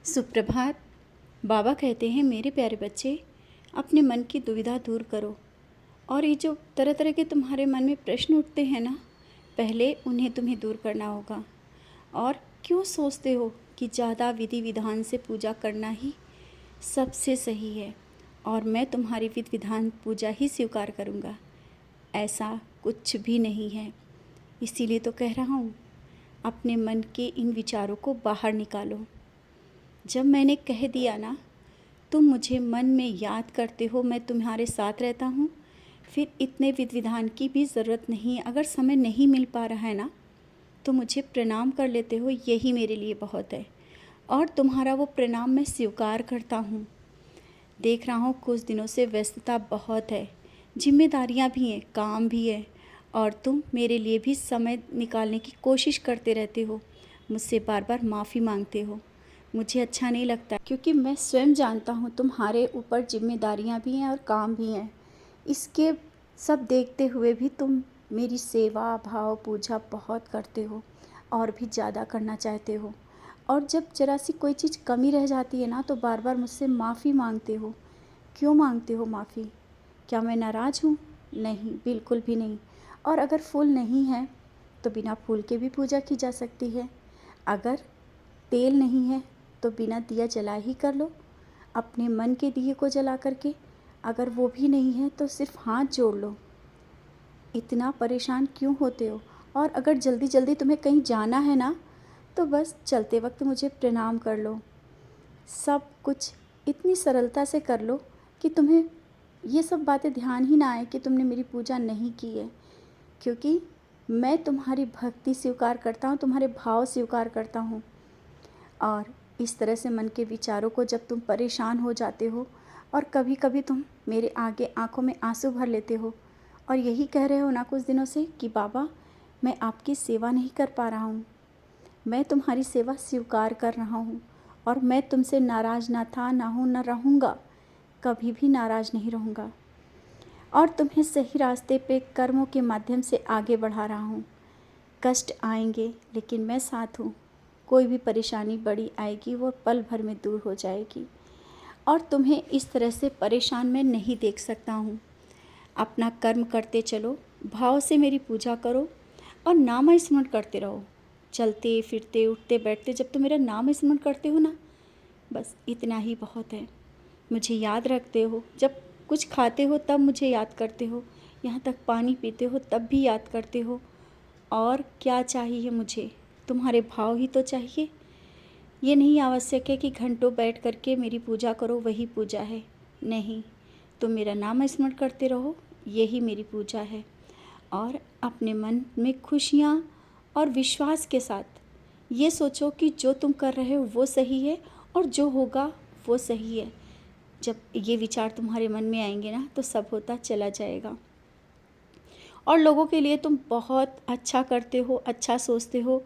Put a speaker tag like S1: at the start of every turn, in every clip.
S1: सुप्रभात। बाबा कहते हैं मेरे प्यारे बच्चे, अपने मन की दुविधा दूर करो। और ये जो तरह तरह के तुम्हारे मन में प्रश्न उठते हैं ना, पहले उन्हें तुम्हें दूर करना होगा। और क्यों सोचते हो कि ज़्यादा विधि विधान से पूजा करना ही सबसे सही है और मैं तुम्हारी विधि विधान पूजा ही स्वीकार करूँगा? ऐसा कुछ भी नहीं है। इसीलिए तो कह रहा हूँ, अपने मन के इन विचारों को बाहर निकालो। जब मैंने कह दिया ना, तुम मुझे मन में याद करते हो, मैं तुम्हारे साथ रहता हूँ, फिर इतने विधि विधान की भी ज़रूरत नहीं है। अगर समय नहीं मिल पा रहा है ना, तो मुझे प्रणाम कर लेते हो, यही मेरे लिए बहुत है। और तुम्हारा वो प्रणाम मैं स्वीकार करता हूँ। देख रहा हूँ कुछ दिनों से व्यस्तता बहुत है, जिम्मेदारियाँ भी हैं, काम भी है, और तुम मेरे लिए भी समय निकालने की कोशिश करते रहते हो, मुझसे बार बार माफ़ी मांगते हो। मुझे अच्छा नहीं लगता, क्योंकि मैं स्वयं जानता हूँ तुम्हारे ऊपर जिम्मेदारियाँ भी हैं और काम भी हैं। इसके सब देखते हुए भी तुम मेरी सेवा भाव पूजा बहुत करते हो और भी ज़्यादा करना चाहते हो। और जब जरा सी कोई चीज़ कमी रह जाती है ना, तो बार बार मुझसे माफ़ी मांगते हो। क्यों मांगते हो माफ़ी? क्या मैं नाराज़ हूँ? नहीं, बिल्कुल भी नहीं। और अगर फूल नहीं है तो बिना फूल के भी पूजा की जा सकती है। अगर तेल नहीं है तो बिना दिया जला ही कर लो, अपने मन के दिए को जला करके। अगर वो भी नहीं है तो सिर्फ हाथ जोड़ लो। इतना परेशान क्यों होते हो? और अगर जल्दी जल्दी तुम्हें कहीं जाना है ना, तो बस चलते वक्त मुझे प्रणाम कर लो। सब कुछ इतनी सरलता से कर लो कि तुम्हें ये सब बातें ध्यान ही ना आए कि तुमने मेरी पूजा नहीं की है। क्योंकि मैं तुम्हारी भक्ति स्वीकार करता हूँ, तुम्हारे भाव स्वीकार करता हूँ। और इस तरह से मन के विचारों को जब तुम परेशान हो जाते हो, और कभी कभी तुम मेरे आगे आंखों में आंसू भर लेते हो और यही कह रहे हो ना कुछ दिनों से कि बाबा, मैं आपकी सेवा नहीं कर पा रहा हूँ। मैं तुम्हारी सेवा स्वीकार कर रहा हूँ और मैं तुमसे नाराज़ ना था, ना हूँ, ना रहूँगा। कभी भी नाराज़ नहीं रहूँगा। और तुम्हें सही रास्ते पे कर्मों के माध्यम से आगे बढ़ा रहा हूँ। कष्ट आएंगे लेकिन मैं साथ हूँ। कोई भी परेशानी बड़ी आएगी वो पल भर में दूर हो जाएगी। और तुम्हें इस तरह से परेशान मैं नहीं देख सकता हूँ। अपना कर्म करते चलो, भाव से मेरी पूजा करो और नाम स्मरण करते रहो। चलते फिरते उठते बैठते जब तुम मेरा नाम स्मरण करते हो ना, बस इतना ही बहुत है। मुझे याद रखते हो, जब कुछ खाते हो तब मुझे याद करते हो, यहाँ तक पानी पीते हो तब भी याद करते हो। और क्या चाहिए मुझे? तुम्हारे भाव ही तो चाहिए। ये नहीं आवश्यक है कि घंटों बैठ करके मेरी पूजा करो, वही पूजा है। नहीं, तुम मेरा नाम स्मरण करते रहो, यही मेरी पूजा है। और अपने मन में खुशियाँ और विश्वास के साथ ये सोचो कि जो तुम कर रहे हो वो सही है और जो होगा वो सही है। जब ये विचार तुम्हारे मन में आएंगे ना, तो सब होता चला जाएगा। और लोगों के लिए तुम बहुत अच्छा करते हो, अच्छा सोचते हो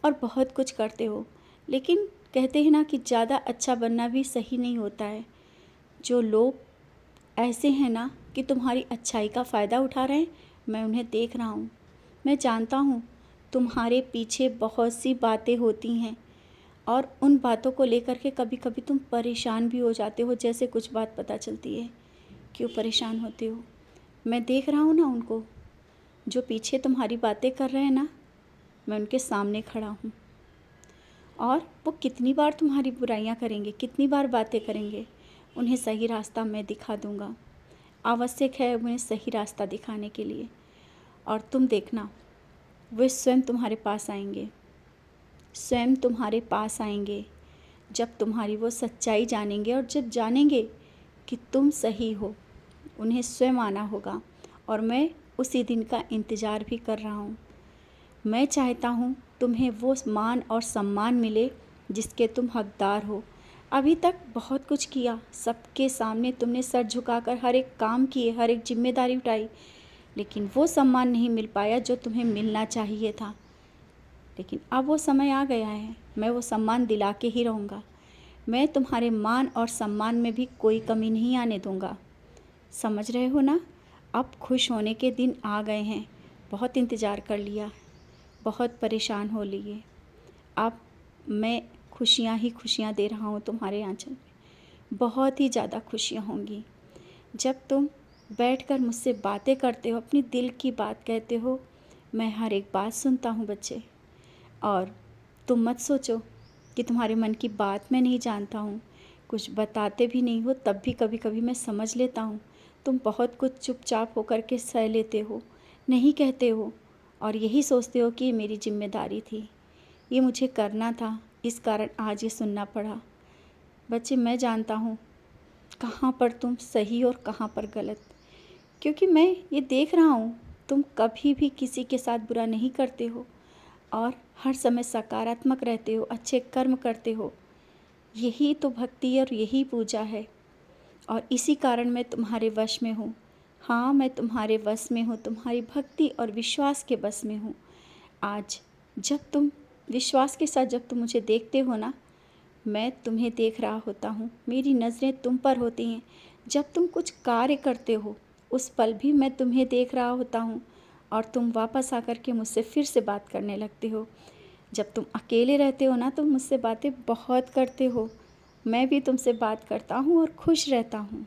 S1: और बहुत कुछ करते हो। लेकिन कहते हैं ना कि ज़्यादा अच्छा बनना भी सही नहीं होता है। जो लोग ऐसे हैं ना कि तुम्हारी अच्छाई का फ़ायदा उठा रहे हैं, मैं उन्हें देख रहा हूँ। मैं जानता हूँ तुम्हारे पीछे बहुत सी बातें होती हैं और उन बातों को लेकर के कभी कभी तुम परेशान भी हो जाते हो। जैसे कुछ बात पता चलती है, क्यों परेशान होते हो? मैं देख रहा हूँ ना उनको, जो पीछे तुम्हारी बातें कर रहे हैं ना, मैं उनके सामने खड़ा हूँ। और वो कितनी बार तुम्हारी बुराइयाँ करेंगे, कितनी बार बातें करेंगे, उन्हें सही रास्ता मैं दिखा दूँगा। आवश्यक है उन्हें सही रास्ता दिखाने के लिए। और तुम देखना, वे स्वयं तुम्हारे पास आएंगे, स्वयं तुम्हारे पास आएंगे जब तुम्हारी वो सच्चाई जानेंगे। और जब जानेंगे कि तुम सही हो, उन्हें स्वयं आना होगा। और मैं उसी दिन का इंतज़ार भी कर रहा हूँ। मैं चाहता हूँ तुम्हें वो मान और सम्मान मिले जिसके तुम हकदार हो। अभी तक बहुत कुछ किया, सबके सामने तुमने सर झुकाकर हर एक काम किए, हर एक जिम्मेदारी उठाई, लेकिन वो सम्मान नहीं मिल पाया जो तुम्हें मिलना चाहिए था। लेकिन अब वो समय आ गया है, मैं वो सम्मान दिला के ही रहूँगा। मैं तुम्हारे मान और सम्मान में भी कोई कमी नहीं आने दूँगा। समझ रहे हो ना? अब खुश होने के दिन आ गए हैं। बहुत इंतज़ार कर लिया, बहुत परेशान हो लिए। अब मैं खुशियाँ ही खुशियाँ दे रहा हूँ तुम्हारे आँचल में। बहुत ही ज़्यादा खुशियाँ होंगी जब तुम बैठकर मुझसे बातें करते हो, अपनी दिल की बात कहते हो। मैं हर एक बात सुनता हूँ बच्चे। और तुम मत सोचो कि तुम्हारे मन की बात मैं नहीं जानता हूँ, कुछ बताते भी नहीं हो तब भी कभी कभी मैं समझ लेता हूँ। तुम बहुत कुछ चुपचाप होकर के सह लेते हो, नहीं कहते हो, और यही सोचते हो कि ये मेरी जिम्मेदारी थी, ये मुझे करना था, इस कारण आज ये सुनना पड़ा। बच्चे, मैं जानता हूँ कहाँ पर तुम सही और कहाँ पर गलत, क्योंकि मैं ये देख रहा हूँ तुम कभी भी किसी के साथ बुरा नहीं करते हो और हर समय सकारात्मक रहते हो, अच्छे कर्म करते हो। यही तो भक्ति और यही पूजा है, और इसी कारण मैं तुम्हारे वश में हूँ। हाँ, मैं तुम्हारे वश में हूँ, तुम्हारी भक्ति और विश्वास के वश में हूँ। आज जब तुम विश्वास के साथ जब तुम मुझे देखते हो ना, मैं तुम्हें देख रहा होता हूँ, मेरी नज़रें तुम पर होती हैं। जब तुम कुछ कार्य करते हो उस पल भी मैं तुम्हें देख रहा होता हूँ, और तुम वापस आकर के मुझसे फिर से बात करने लगते हो। जब तुम अकेले रहते हो ना, तुम मुझसे बातें बहुत करते हो, मैं भी तुमसे बात करता हूँ और खुश रहता हूँ।